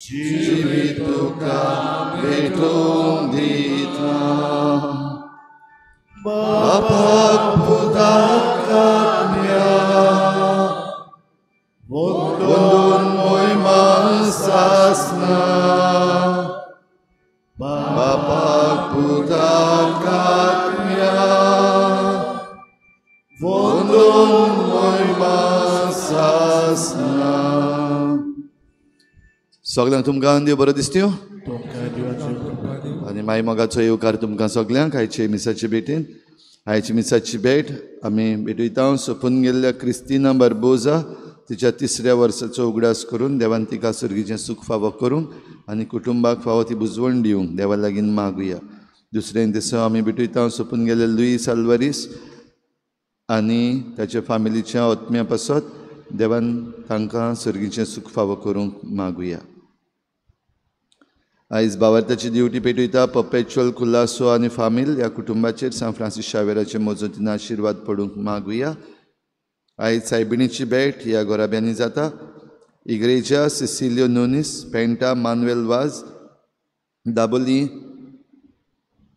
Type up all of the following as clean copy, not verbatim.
जिवीत तुका भेटूंक दिता बापाक पुताक आत्म्या वंदून मोहिमा सासना बापाक पुताक आत्म्या वंदून मोहिमा सासना. सगळ्यांक तुमकां देव बरो दिसत्यो आनी मागीर मोगाचो येवकार तुमकां सगळ्यांक आयचे मिसाचे भेटेन. आयची मिसाची भेट आमी भेटयता सोंपून गेल्ल्या क्रिस्तिना बार्बोजा तिच्या 3ऱ्या वर्साचो उगडास करून देवान तिका सर्गीचें सूख फावो करूंक आनी कुटुंबाक फावो ती बुजवण दिवंक देवा लागीं मागुया. दुसरें दिसा आमी भेटयता सोंपून गेल्ले लुईस आल्वारीस आनी ताच्या फॅमिलीच्या आत्म्या पासत देवान तांकां सर्गीचें सूख फावो करूंक मागुया. आयज भावार्थाची ड्युटी पेटयता पर्पेच्युअल कुलासो आनी फामील ह्या कुटुंबाचेर सान फ्रांसीस शावेराचे मोजतीन आशिर्वाद पडूंक मागुया. आयज सायबिणीची भेट ह्या गोराब्यांनी जाता. इग्रेजा सिसिलियो नोनीस पेंटा Manuel Vaz Dabolim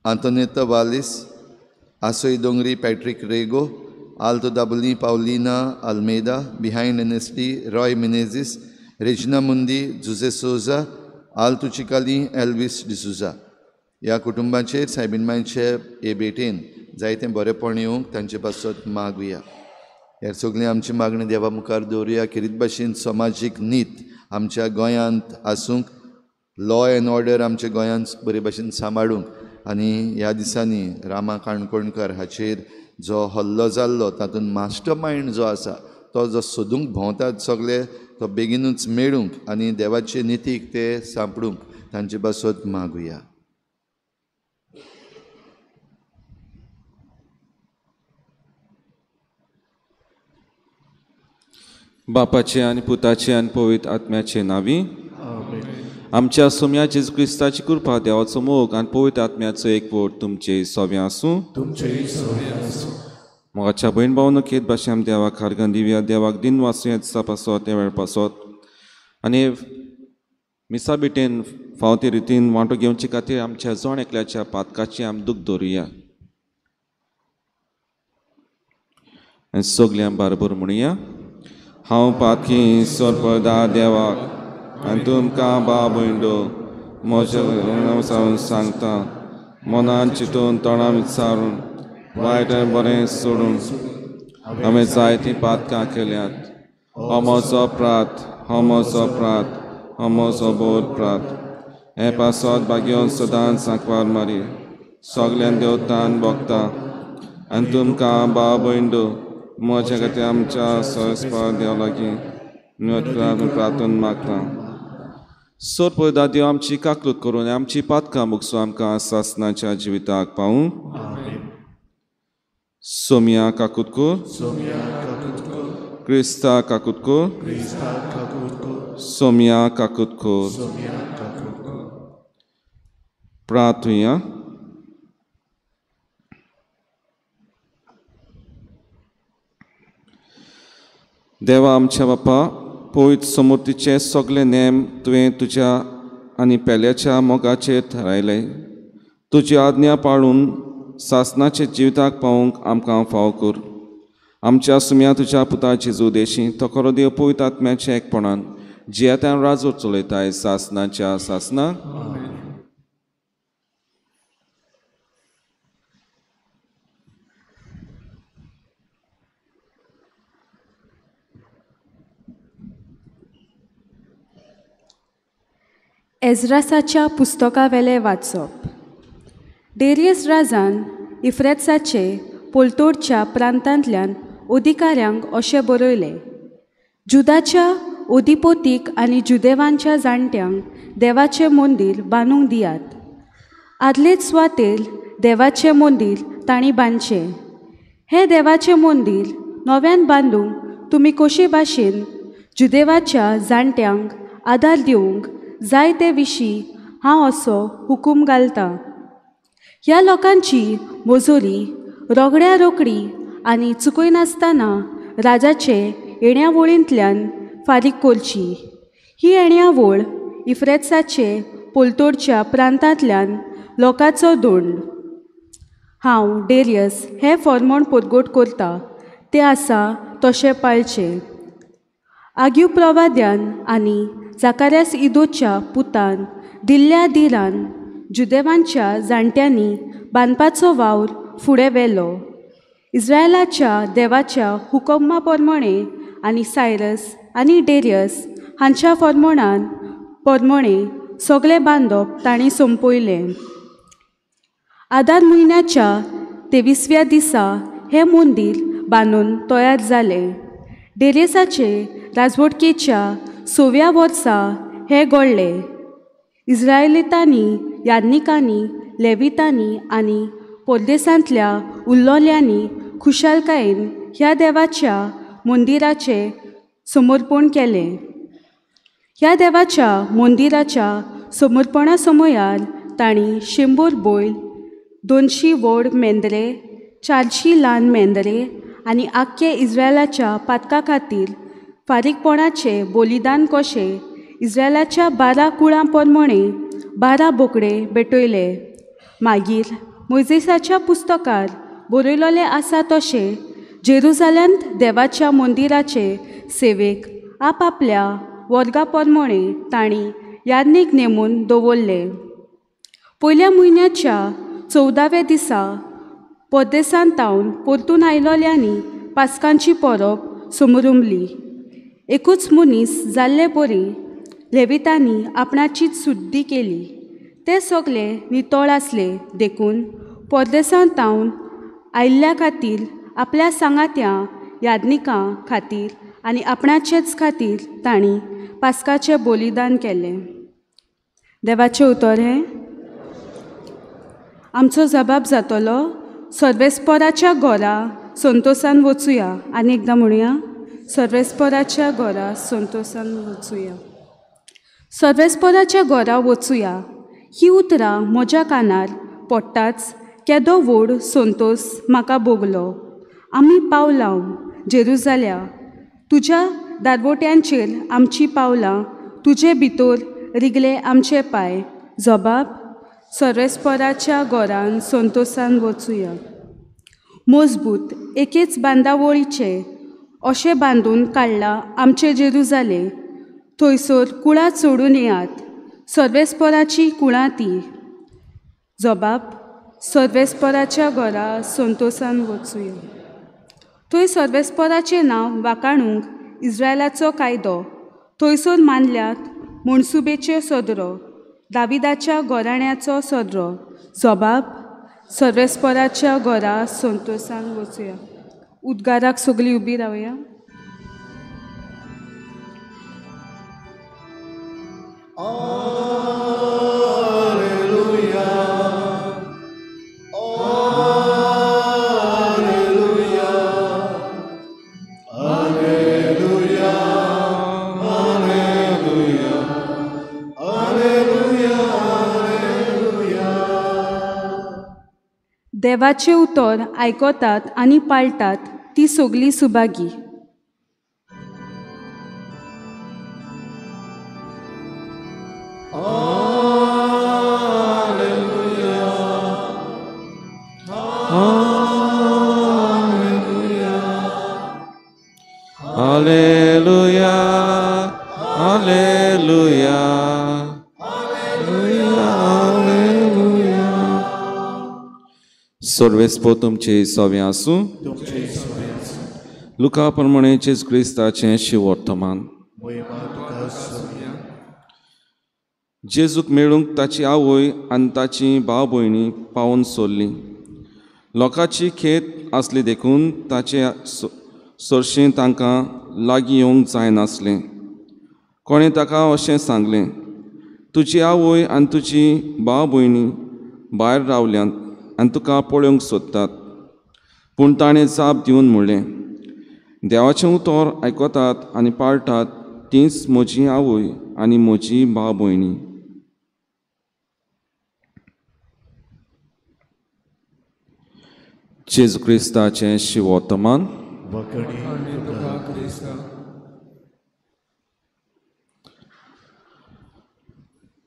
Antonetta Wallis आसोई Dongri Patrick Rego Alto Dabolim Paulina Almeida behind NST Roy Menezes Regina Mundi Jose सोजा आल्तो चिकाली एल्विस डिसुजा. ह्या कुटुंबाचेर सायबीणमांचे हे भेटेन जायतें बरेपण येवंक तांचे पासत मागुया. हेर सगळीं आमची मागणी देवा मुखार दवरुया. खेरीत भाशेन समाजीक नीत आमच्या गोंयांत आसूंक लॉ एंड ऑर्डर आमच्या गोंयांत बरे भाशेन सांबाळूंक आनी ह्या दिसांनी रामा काणकोणकर हाचेर जो हल्लो जाल्लो तातूंत मास्टर मायंड जो आसा तो जो सोदूंक भोंवतात सगळे तो बेगीनूच मेळूंक आनी देवाचे नितीक ते सांपडूंक तांचे पासत मागुया. बापाचे आनी पुताचे आनी पवित्र आत्म्याचे नावी आमच्या सोम्या जेजू क्रिस्ताची कृपा देवाचो मोग आनी पवित्र आत्म्याचो एकवट तुमचे सव्या आसूं. मोगाच्या बहीण भावनकेत भाशेन आमी देवाक हारगन दिवया. देवाक दिन वासूं ह्या दिसा पासत त्या वेळ पासत आनी मिसा बिटेन फावो ते रितीन वांटो घेवचे खातीर आमच्या जोण एकल्याच्या पातकाची आमी दूख दवरुया आनी सगळ्यां बरोबर म्हणुया. हांव पातकी सोरपदा देवाक आनी तुमकां बाब भयणो म्हज्या सांगता मनान चिंतून तोंडान विचारून वायट आनी बरें सोडून हांवें जायतीं पातकां केल्यात. हो म्हजो प्रात हो म्हजो प्रात हो म्हजो बोध प्रात. हे पासत भाग्योन सदांच सांकवार मारी सगळ्यान देवतान भोगता आनी तुमकां बाब भयणो म्हज्या खातीर आमच्या सोयस्पा देवा लागीं प्रार्थना मागता. सोर पळयता देव आमची काकूत करून आमची पातकां मुगसो आमकां सासनाच्या जिविताक पावूं. सोमिया काकुतको क्रिस्ता काकुतको सोमिया काकुतको प्रार्थुया. देवा आमच्या बापा पवित्र समृद्धीचे सगळे नेम तुवें तुज्या आनी पेल्याच्या मोगाचेर थारायले. तुजी आज्ञा पाळून सासनाचे जिविताक पावूंक आमकां फावो कर. आमच्या सुम्या तुज्या पुता जेजू देशी तो खरो देव पवित्र आत्म्याच्या एकपणान जियेत्यान राजवट चलयताय सासनाच्या सासनाक. एजरासाच्या पुस्तका वेले वाचप. डेरियस राजान इफ्रेत्साचे पोलतोडच्या प्रांतांतल्यान अधिकाऱ्यांक अशें बरयलें. जुदाच्या ओदिपोतीक आनी जुदेवांच्या जाणट्यांक देवाचें मंदीर बांदूंक दियात. आदलेच सुवातेर देवाचें मंदीर तांणी बांदचें. हें देवाचें मंदीर नव्यान बांदूंक तुमी कशे भाशेन जुदेवाच्या जाणट्यांक आदार दिवंक जाय ते विशीं हांव असो हुकूम घालतां. ह्या लोकांची मोजोरी रोगड्या रोकडी आनी चुकयनासतना राजाचे येण्यावळींतल्यान फारीक करची. ही येण्यावळ इफ्रेत्साचे पोलतोडच्या प्रांतांतल्यान लोकांचो दोंड. हांव डेरियस हे फॉर्मोण परगोट करता ते आसा तशें पाळचें. आग्यू प्रवाद्यान आनी जाकार्यास इदोच्या पुतान दिल्ल्या दिरान जुदेवांच्या जाणट्यांनी बांदपाचो वावर फुडें व्हेलो. इस्रायलाच्या देवाच्या हुकमा प्रमाणे आनी सायरस आनी डेरियस हांच्या प्रमाणे सगळें बांदप तांणी संपयलें. आदार म्हयन्याच्या 23व्या दिसा हें मंदीर बांदून तयार जालें. डेरियसाचे राजवटकेच्या 6व्या वर्सा हें घडलें. इस्रायलितांनी, याज्ञिकांनी, लेवितांनी आनी परदेसांतल्या उरलोल्यांनी खुशालकायेन ह्या देवाच्या मंदिराचें समर्पण केलें. ह्या देवाच्या मंदिराच्या समर्पणा समयार तांणी 100 बैल, 200 व्हड मेंद्रे, 400 ल्हान मेंद्रे आनी आख्खे इस्रायलाच्या पातका खातीर फारीकपणाचे बलिदान कशें इस्रायलाच्या 12 कुळां प्रमाणे 12 बोकडे भेटयले. मागीर मोइसेसाच्या पुस्तकार बरयलोलें आसा तशें जेरुसालेमांत देवाच्या मंदिराचे सेवेक आपआपल्या वर्गा प्रमाणे तांणी याज्ञीक नेमून दवरले. पयल्या म्हयन्याच्या 14व्या दिसा परदेसांतावन परतून आयलोल्यांनी पास्कांची परब समरुंबली. एकूच मनीस जाल्ले परी लेवितांनी आपणाचीच शुद्धी केली. ते सगळे नितळ आसले देखून परदेसांतावन आयिल्ल्या खातीर आपल्या सांगात्या याज्ञिकां खातीर आनी आपणाचेच खातीर तांणी पास्काचें बलिदान केलें. देवाचें उतर हें. आमचो जबाब जातलो सर्वेस्पराच्या घरा संतोशान वचुया. आनी एकदां म्हणुया, सर्वेस्पराच्या घरा संतोशान वचुया. सर्वेस्पराच्या घरा वचुया ही उतरां म्हज्या कानार पडटाच केदो व्हड संतोश म्हाका भोगलो. आमी पावलां जेरुसाल्या, तुज्या दारवट्यांचेर आमची पावलां, तुजे भितर रिगले आमचे पांय. जबाब, सर्वेस्पराच्या घरान संतोशान वचुया. मजबूत एकेच बांदावळीचे अशें बांदून काडला आमचे जेरुसाले. थंयसर कुळां सोडून येयात, सर्वेस्पराची कुळां ती. जबाब, सर्वेस्पराच्या घरा संतोशान वचुया. थंय सर्वेस्पराचें नांव वाखाणूंक इस्रायलाचो कायदो. थंयसर मानल्यात म्हणसुबेच्यो सदरो, दाविदाच्या घराण्याचो सदरो. जबाब, सर्वेस्पराच्या घरा संतोशान वचुया. उद्गाराक सगळीं उबी रावया. देवाचे उतर आयकतात आनी पाळटात ती सगळीं सुभागी. Alleluia, Alleluia, Alleluia. सर्वेस्पो तुमचे सवे आसूं. लुका प्रमाणे जेजू क्रिस्ताचें शिवर्तमान. जेजूक मेळूंक ताची आवय आनी ताची भाव भयणी पावून सोरलीं. लोकांची खेत आसली देखून ताचे सरशीं तांकां लागीं येवंक जायनासलें. कोणें ताका अशें सांगलें, तुजी आवय आनी तुजी भाव भयणी भायर रावल्यांत आनी तुका पळोवंक सोदतात. पूण ताणें जाप दिवन म्हणलें, देवाचें उतर आयकतात आनी पाळटात तींच म्हजी आवय आनी म्हजी भाव भयणी. जेजू क्रिस्ताचें शिवर्तमान.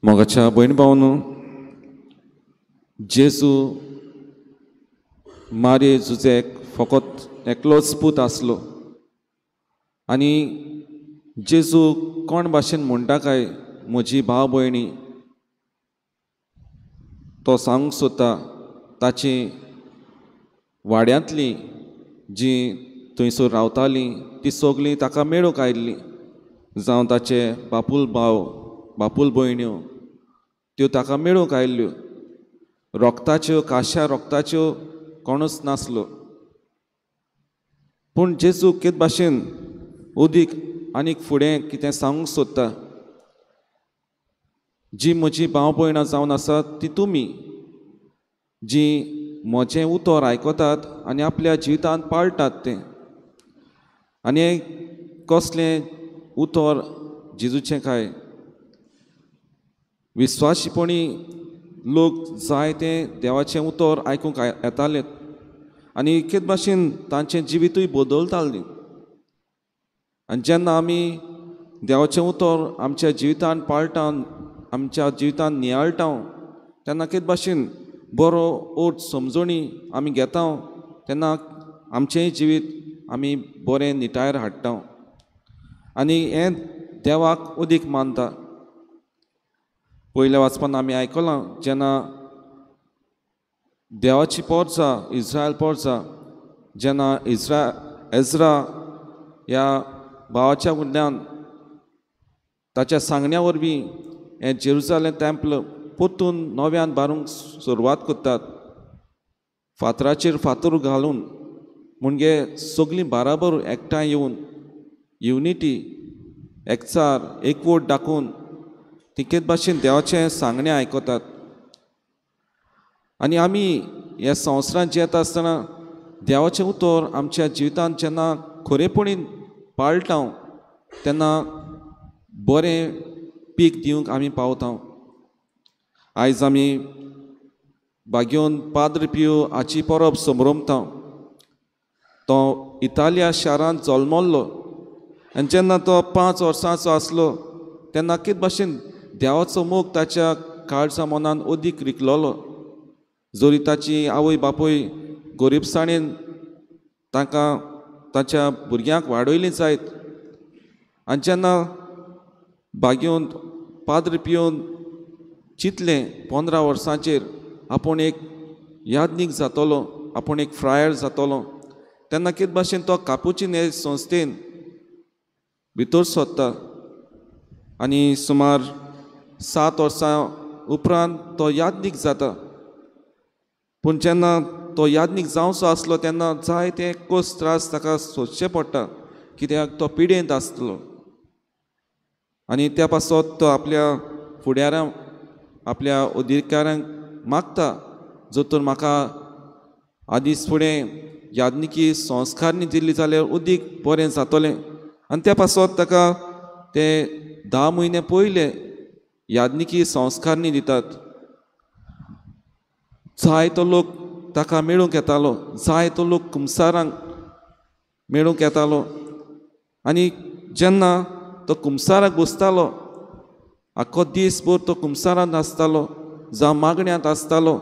मोगाच्या भयण भावनो, जेजू मारे जुजेक फकत एकलोच पूत आसलो आनी जेजू कोण भाशेन म्हणटा काय म्हजी भाव भयणी तो सांगूंक सोदता ताची वाड्यांतली जी थंयसर रावतालीं ती सगलीं ताका मेळूंक आयिल्लीं जावं ताचे बापूल भाव बापूल भयण्यो त्यो ताका मेळूंक आयिल्ल्यो रोगताच्यो काश्या रोगताच्यो कोणूच नासलो पूण जेजू केद भाशेन उदीक आनीक फुडें कितें सांगूंक सोदता जी म्हजी भाव भयणां जावन आसात ती तुमी जी म्हजें उतर आयकतात आनी आपल्या जिवितांत पाळटात तें आनी कसलें उतर जेजूचें काय विस्वाशीपणी लोक जाय तें देवाचें उतर आयकूंक येताले आनी केद भाशेन तांचें जिवितूय बदलतालीं आनी जेन्ना आमी देवाचें उतर आमच्या जिवितांत पाळटा आमच्या जिवितांत नियाळटा तेन्ना केद भाशेन बरो ओट समजणी आमी घेता तेन्ना आमचेंय जिवीत आमी बरें निटायर हाडटा आनी हें देवाक अदीक मानता. पयल्या वाचपान आमी आयकलां जेन्ना देवाची पोरसां इस्रायल पोरसां जेन्ना एज्रा ह्या भावाच्या वडल्यान ताच्या सांगण्या वरवीं हें जेरुसालेम टेंपल परतून नव्यान बारूंक सुरवात करतात फातराचेर फातर घालून म्हणजे सगलीं बाराबर एकठांय येवन युनिटी एकचार एकवट दाखोवन तिकेत भाशेन देवाचें सांगणें आयकतात आनी आमी ह्या संवसारांत जियेता आसतना देवाचें उतर आमच्या जिवितांत जेन्ना खरेपणीन पाळटा तेन्ना बरें पीक दिवंक आमी पावता. आयज आमी बागेवन पाद्र पियो हाची परब समरमता. तो इटालिया शारांत जल्मल्लो आनी जेन्ना तो 5 वर्सांचो आसलो तेन्ना कित भाशेन देवाचो मोग ताच्या काळजा मनान अदीक रिकलोलो. जोरी ताची आवय बापूय गरीबसाणेन ताका ताच्या भुरग्यांक वाडयलीं जायत आनी जेन्ना बागेवन पाद्र पियोन चिंतलें 15 वर्सांचेर आपूण एक यादनीक जातलो आपूण एक फ्रायर जातलो तेन्ना कित भाशेन तो कापुचीन हे संस्थेन भितर सोदता आनी सुमार 7 वर्सां उपरांत तो यादनीक जाता. पूण जेन्ना तो यादनीक जावचो आसलो तेन्ना जायते कस त्रास ताका सोंसचे पडटा कित्याक तो पिडेंत आसतलो आनी त्या पासत तो आपल्या फुडाऱ्यांक आपल्या अधिकाऱ्यांक मागता जो तर म्हाका आदीस फुडें यादनिकी संस्कारनी दिल्ली जाल्यार अदीक बरें जातलें आनी त्या पासत ताका ते 10 म्हयने पयले यादनिकी संस्कारनी दितात. जायतो लोक ताका मेळूंक येतालो जायतो लोक कुमसारांक मेळूंक येतालो आनी जेन्ना तो कुमसाराक बसतालो आख्खो दीसभर तो कुमसारांत आसतालो जावं मागण्यांत आसतालो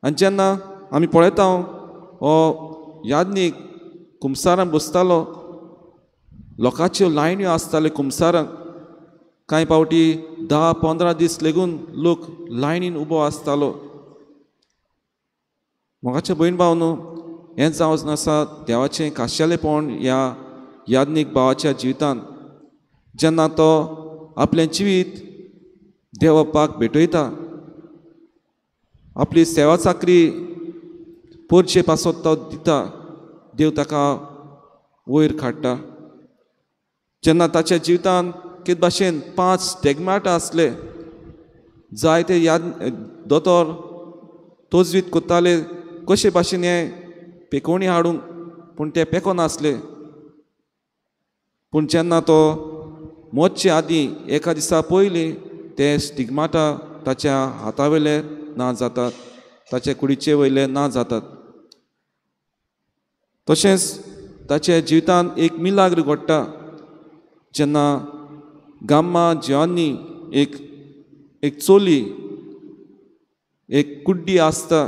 आनी जेन्ना आमी पळयता हो यादनीक कुमसारांत बसतालो लोकांच्यो लायन्यो आसताल्यो कुमसारांक कांय पावटी 10-15 दीस लेगून लोक लायनीन उबो आसतालो. मोगाचें भयण भावनो हें जावच आसा देवाचें खाशेलेपण ह्या यादनीक भावाच्या जिवितांत जेन्ना तो आपलें जिवीत देव बापाक भेटयता आपली सेवा चाकरी पोरचे पासत तो दिता देव ताका वयर काडटा. जेन्ना ताच्या जिवितांत कित भाशेन 5 स्टेगमाटा आसले जायते दोतोर तोजवीत कोत्ताले कशे भाशेन हे पेकोवणी हाडूंक पूण ते पेकोनासले. पूण जेन्ना तो मोतचे आदीं एका दिसा पयलीं ते स्टिग्माटा ताच्या हाता वयले ना जातात ताचे कुडीचे वयले ना जातात. तशेंच ताच्या जिवितांत एक मिलाग्र घडटा जेन्ना गाम्मा जिवांनी एक एक चोली एक कुड्डी आसता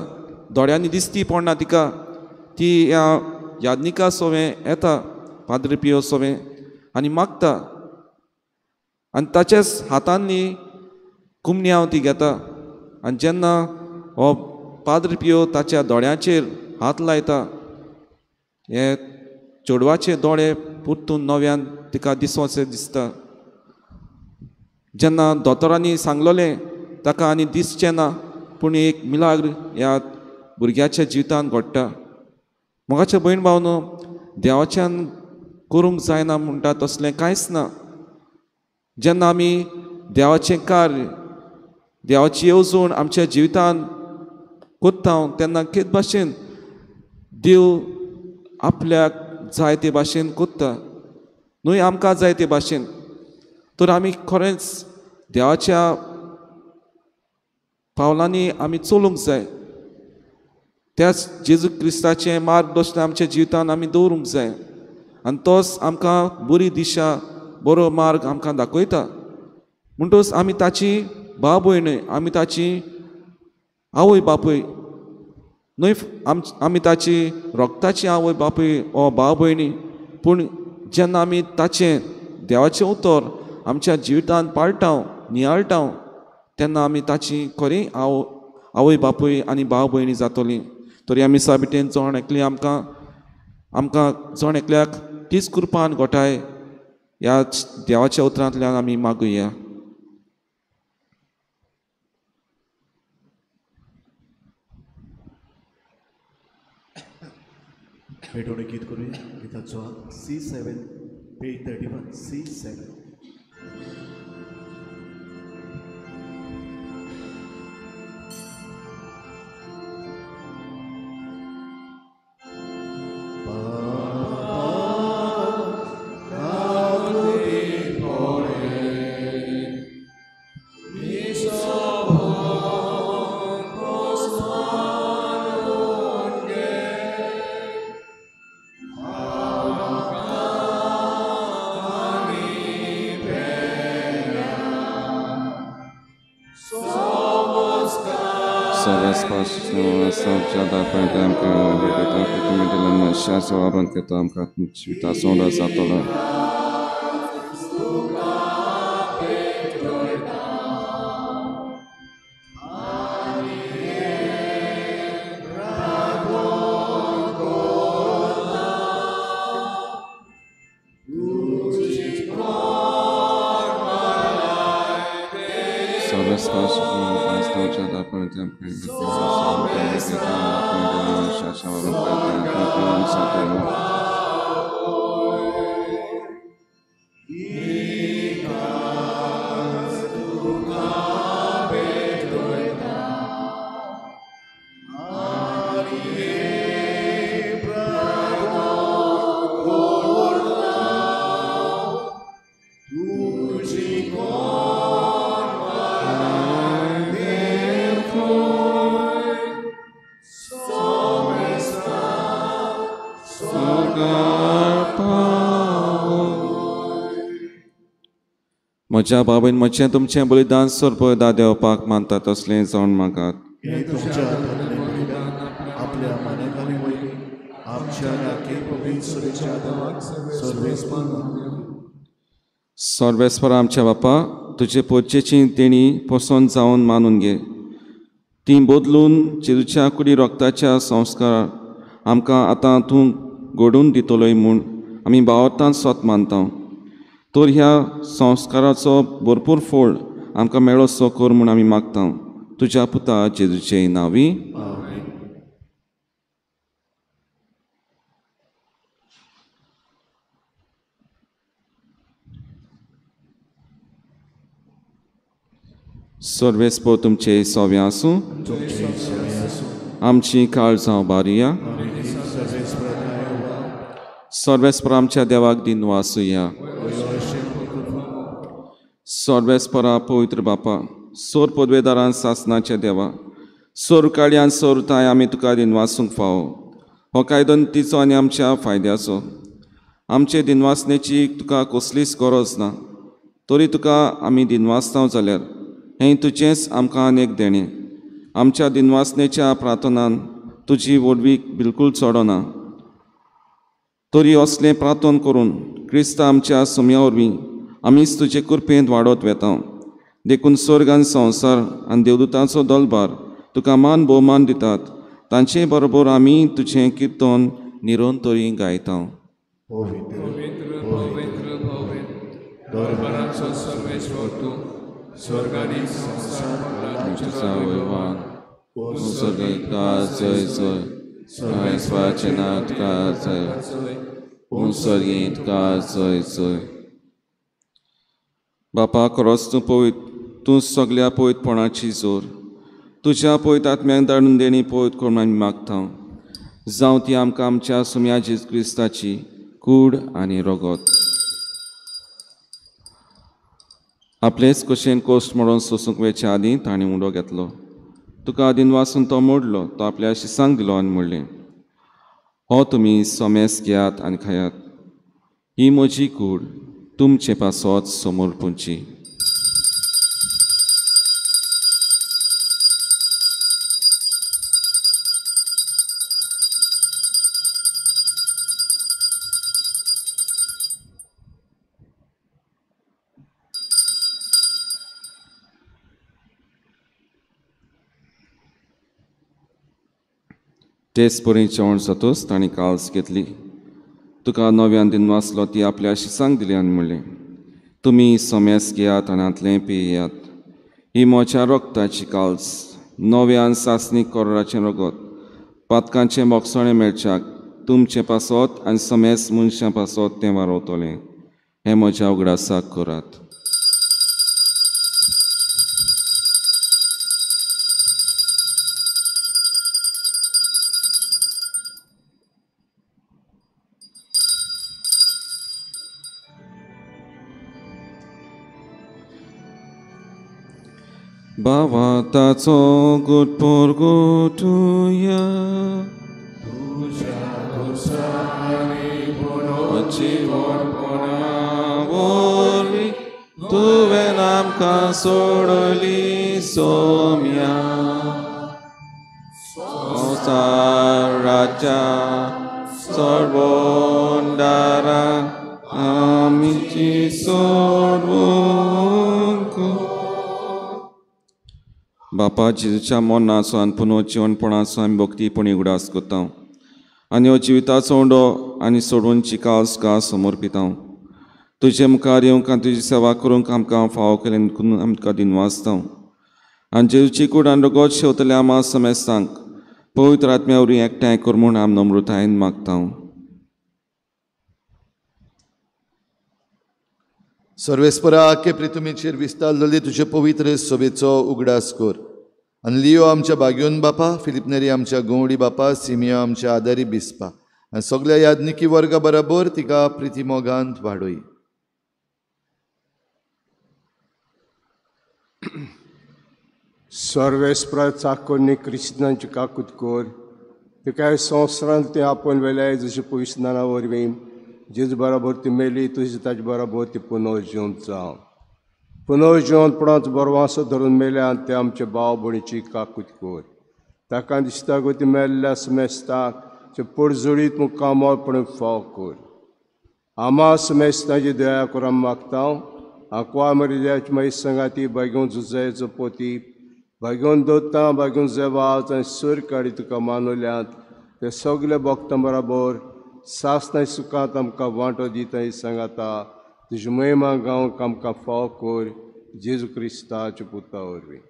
दोळ्यांनी दिसती पडना तिका ती ह्या यादनिका सोवें येता पाद्री पियो सोवें आनी मागता आनी ताच्याच हातांनी कुमन्याव ती घेता आनी जेन्ना हो पाद्री पियो ताच्या दोळ्यांचेर हात लायता हे चेडवाचे दोळे परतून नव्यान तिका दिसोचे दिसता. जेन्ना दोतोरांनी सांगलोलें ताका आनी दिसचें ना पूण एक मिलाग्र ह्या भुरग्याच्या जिवितांत घडटा. मोगाच्या भयण भावनो देवाच्यान करूंक जायना म्हणटा तसलें कांयच ना. जेन्ना आमी देवाचें कार्य देवाची येवजण आमच्या जिवितांत कोत्ता तेन्ना केद भाशेन देव आपल्याक जाय ते भाशेन कोत्ता न्हय आमकां जाय ते भाशेन. तर आमी खरेंच देवाच्या पावलांनी आमी चलूंक जाय. त्याच जेजू क्रिस्ताचें मार्गदर्शन आमच्या जिवितांत आमी दवरूंक जाय आनी तोच आमकां बरी दिशा बरो मार्ग आमकां दाखयता. म्हणटच आमी ताची भाव भयण आमी ताची आवय बापूय न्हय आमी ताची रोगताची आवय बापूय ओ भाव भयणी पूण जेन्ना आमी ताचें देवाचें उतर आमच्या जिवितांत पाळटा नियाळटा तेन्ना आमी ताची खरी आवय बापूय आनी भाव भयणी जातलीं. तरी आमी साबितेन जोण एकली आमकां जोण एकल्याक तीच कृपान घोटाय ह्या देवाच्या उतरांतल्यान आमी मागुया. भेटवणे गीत करूया. गीताचो C7 पेज 31 C7. म्हज्या बाबीन म्हजें तुमचें बलिदान सोरपदा देवपाक मानता तसलें जावन मागात. हे तुमच्या हातांतलें बलिदान आपल्या मानेकांनी वयली आमच्या राखी पवित्र सुरेच्या देवाक सर्वेस्पर आमच्या बापा तुजे पोरचेची तेणी पसंत जावन मानून घे. ती बदलून जेजूच्या कुडी रोगताच्या संस्कार आमकां आतां तूं घडोवन दितलोय म्हूण आमी भावार्थान स्वत मानता. तर ह्या संस्काराचो भरपूर फळ आमकां मेळोसो कर म्हूण आमी मागता तुज्या पुता जेजूचे नांवी. सर्वेस्पर तुमचे सोव्या आसूं आमची काळजां बारिया. सर्वेस्पर आमच्या देवाक दिन वासुया. सर्वेस्परा पवित्र बापा सोर पदवेदारां सासनाच्या देवा सोर काळ्यान सोरताय आमी तुका दिनवासूंक फावो. हो कायदो तिचो आनी आमच्या फायद्याचो. आमचे दिनवासनेची तुका कसलीच गरज ना. तरी तुका आमी दिनवासता जाल्यार हें तुजेंच आमकां अनेक देणें. आमच्या दिनवासनेच्या प्रार्थनान तुजी वडवीक बिलकूल चडना. तरी असलें प्रार्थन करून क्रिस्त आमच्या सुम्या वरवीं आमीच तुजे कृपेंत वाडत वेता. देखून स्वर्ग आनी संवसार आनी देवदूतांचो दलबार तुका मान भोवमान दितात. तांचे बरोबर आमी तुजें किर्तन निरंतरी गायता. दरबाराचो सर्वेश्वर तूं, स्वर्गानी संवसार वैवान जय जय सर्वेस्पराचें नांव तुका जय, स्वर्गींत तुका जय जय. बापा खरोच तूं पवित, तूं सगल्या पवितपणाची जोर. तुज्या पवित आत्म्याक धाडून देणी पवित करून आमी मागता. जावं ती आमकां आमच्या सुम्या जेजू क्रिस्ताची कूड आनी रगत. आपलेच कशेन कोश्ट म्हणून सोसूंक वेच्या आदीं ताणें उडो घेतलो. तुका आदीन वाचून तो मोडलो. तो आपल्या शिसांक दिलो आनी म्हणलें, हो तुमी सोमेस घेयात आनी खायात. ही म्हजी कूड तुमचे पासत समोर पुंची. तेच परी जेवण जातूच ताणीं काल्स घेतली. तुका नव्यान दिन वाचलो ती आपल्या शिसांक दिली आनी म्हणलें, तुमी सोमेस घेयात आनी आतलें पियेयात. ही म्हज्या रगताची काल्स, नव्यान सासणीक कोराचें रगत. पातकांचें मोगसणें मेळच्याक तुमचें पासत आनी सोमेस मनशां पासत तें वारोवतलें. हें म्हज्या उगडासाक करात. बावा ताचो गुटपोर गोठुया, वरवीं तुवें आमकां सोडली सोम्या. संवसार राज्या सर्वोंडारा आमची सोडवून. बापा जेजूच्या मोन्नाचो आनी पुनर्जीवनपणाचो आमी भक्तीपणी उगडास करता आनी हो जिविताचो उंडो आनी सोडूनची काल्स का समोर पिता. तुजे मुखार येवंक आनी तुजी सेवा करूंक आमकां फावो केलें देखून आमकां दिन वाचता. आनी जेजूची कूड आनी रगत शेवतल्या आमा समेस्तांक पवित्र आत्म्या वरवीं एकठांय कर म्हूण आमी नम्रतायेन मागता. सर्वेस्परा आख्खे प्रितुमेचेर विस्तारलेले तुजे पवित्र सोबेचो उगडास कर. आनी लियो आमच्या बागयोन बापा, फिलिप नेरी आमच्या गवडी बापा, सिमियो आमच्या आदारी बिस्पा आनी सगल्या यादनिकी वर्गा बरोबर तिका प्रिती मोगांत वाडोय. सर्वेस्परा चाकोनी क्रिस्तांची काकूत कर. ते कांय संवसारांत ते आपोवन वेल्याय जशें पवित्रां वरवीं जेजू बरोबर ती मेली तुजी ताजे बरोबर ती पुनर्जीवन जावं. पुनर्जीवनपणाचो बरवासो धरून मेल्या आनी ते आमचे भाव भयणीची काकूत कर. ताका दिसता गो ती मेल्ल्या समेस्ताक ते पडजोडीत मुक्कामळपणे फाव कर. आमा समेस्तांची दया करून मागता. आंकवा मरिद्याची मागीर संगाती बागेवन झुजायचो पोती बागेवन दोत्ता बागेवन जेवाच आनी सूर काडी तुका मानवल्यांत ते सगळे भक्तां बरोबर सासनाय सुखांत आमकां वांटो दिता सांगाता. तुजी महिमा गावंक आमकां फाव कर जेजू क्रिस्ताच्या पुता वरवीं.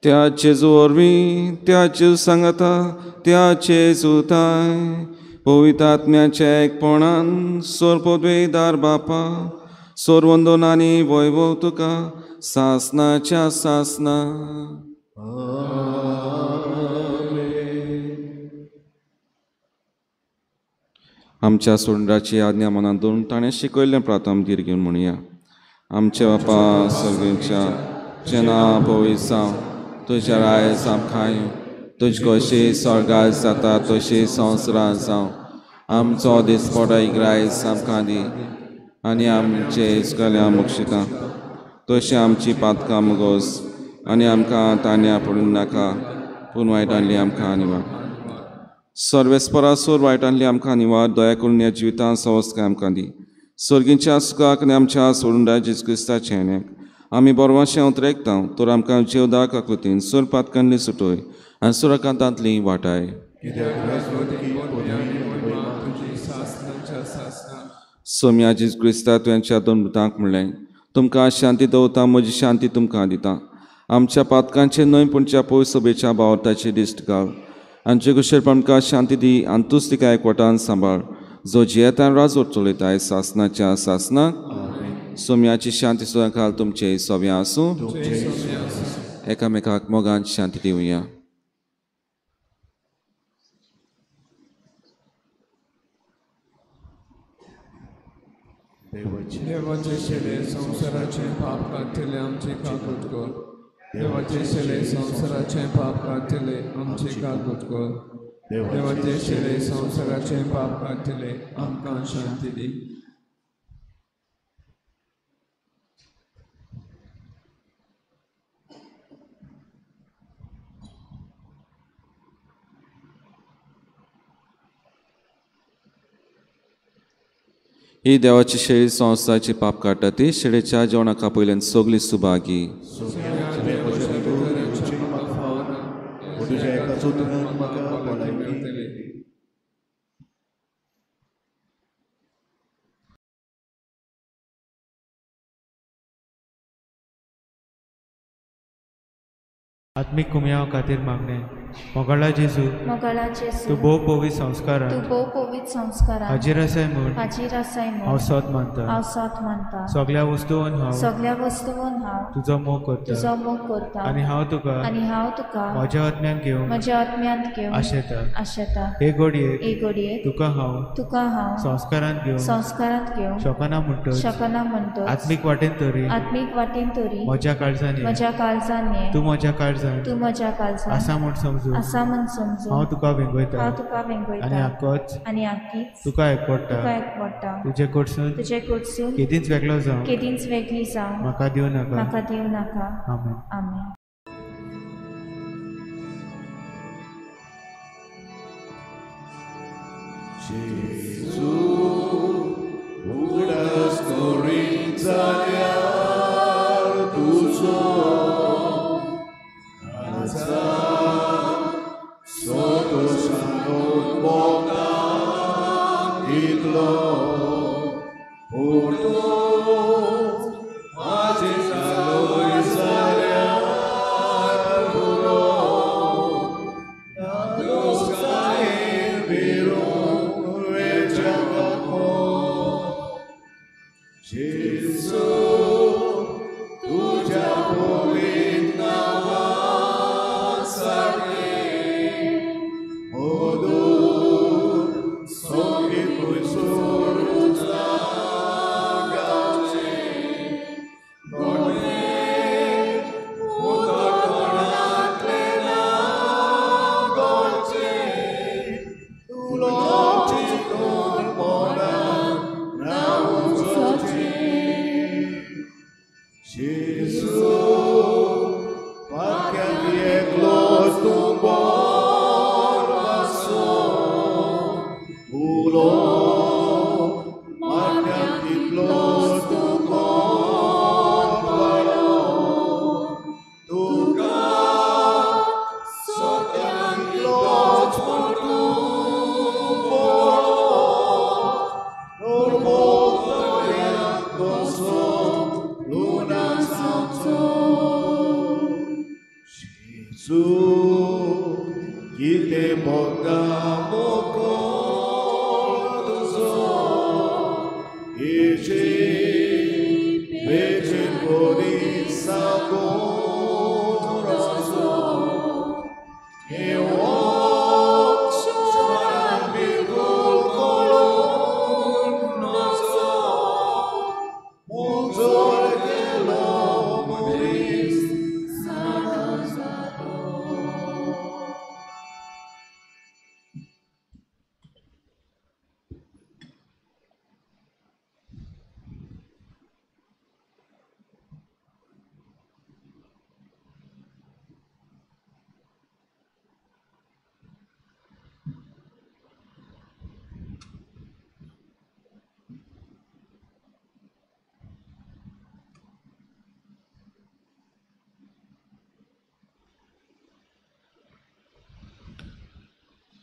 त्या जेजू वरवीं त्या जेजू सांगाता त्या जेजूताय पवित्र आत्म्याच्या एकपणान सोरपोद्वेदार बापा सोरवंदोन आनी वैभव तुका सासनाच्या सासना. आमच्या सोंडाची आज्ञा मनात दवरून ताणें शिकयल्लें प्रार्थना धीर घेवन म्हणुया. आमचे बापा सगळ्यांच्या जेन्ना पवित्र जावं तुज्या रायज आमकां तुजे कशी स्वर्गांत जाता तशी संवसारांत जावं. आमचो दिसपडो इग्रायस आमकां दी आनी आमचे इस्कल्या मोक्षिका तशी आमची पातकां मुगोस आनी आमकां तान्या पडूं नाका पूण वायटांतली आमकां निवाड सर्वेस्परासूर वायटांतली आमकां निवाड दया करून ह्या जिवितांत संस्कार आमकां दी सर्गींच्या सुखाक आनी आमच्या सोडून जेजू क्रिस्ताचे हेण्याक आमी बरोवशें उतरेकता तर आमकां जेवदाक आकृतीन सूर पातकांतली सुटोय आनी सुरकांतांतली वाटाय सोम्या जेजू क्रिस्ता तुवेंच्या दोन मृतांक म्हणलें तुमकां शांती दवरता म्हजी शांती तुमकां दिता आमच्या पातकांचे नोयपूणच्या पवित्र सभेच्या बावताची दिश्ट घाल आमचे कुशेरपण आमकां शांती दी आनी तूंच तिका एकवटान सांबाळ जो जियेतान राजवट चलयताय सासनाच्या सासनाक सोम्याची शांती सुद्दां घाल तुमचे सोव्या आसूं एकामेकाक मोगान शांती दिवया देवाचे शेले संसाराचे पाप काढले आमचे काकूट कर देवाचे शेले संसाराचे पाप काढले आमचे काकूट कर देवाचे शेले संसाराचे पाप काढले आमकां शांती दी ही देवाची शेळी संस्थाची पाप काडटा ती शेळेच्या जेवणाका पयल्यान सगली सुभागी आत्मिक कुमया खातीर मागणे मोगळा जेजू तूं भोव पवित्र संस्कारान हाजीर आसाय म्हूण हांव सत मानता सगळ्या वस्तूंवन हांव तुजो मोग करता आनी हांव तुका म्हज्या आत्म्यांत घेवन आशेता हे घडयेक तुका हांव संस्कारांत घेवन शकना म्हणटच आत्मीक वाटेन तरी म्हज्या काळजांनी तूं म्हज्या काळजांत आसा म्हूण समजून हांव तुका वेंगयता आनी आख्खीच तुका एकवडटा तुजे कडसून केदींच वेगळी जावं म्हाका दिवं नाका आमेन जेजू उगडास करीत जाल्यार तुजो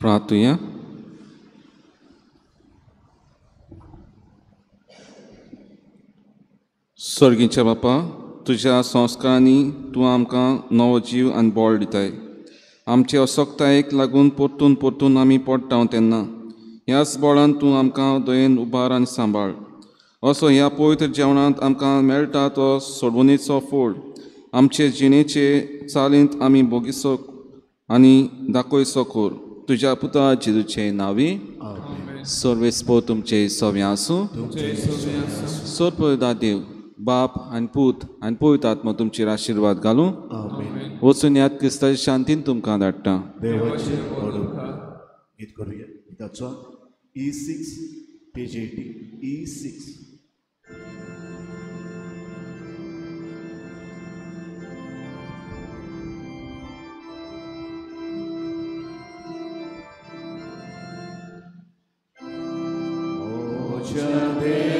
प्रार्थुया. स्वर्गीच्या बापा, तुज्या संस्कारांनी तूं आमकां नवो जीव आनी बळ दिताय. आमचे असोक्तायेक लागून परतून परतून आमी पडटाव तेन्ना ह्याच बळान तूं आमकां दयेन उबार आनी सांबाळ. असो ह्या पवित्र जेवणांत आमकां मेळटा तो सोडवणेचो फोड आमचे जिणेचे चालींत आमी भोगिसो आनी दाखोयसो कोर. तुज्या पुता जेजूचे नांवी. सर्वेस्पो तुमचे सव्या आसूं. सोरपदा देव बाप आनी पूत आनी पवित्र आत्मा तुमचेर आशिर्वाद घालूं. वचून यात क्रिस्ताची शांतीन तुमकां धाडटा. गीत करूया. गीताचो E6 पेज 80 E6. देवा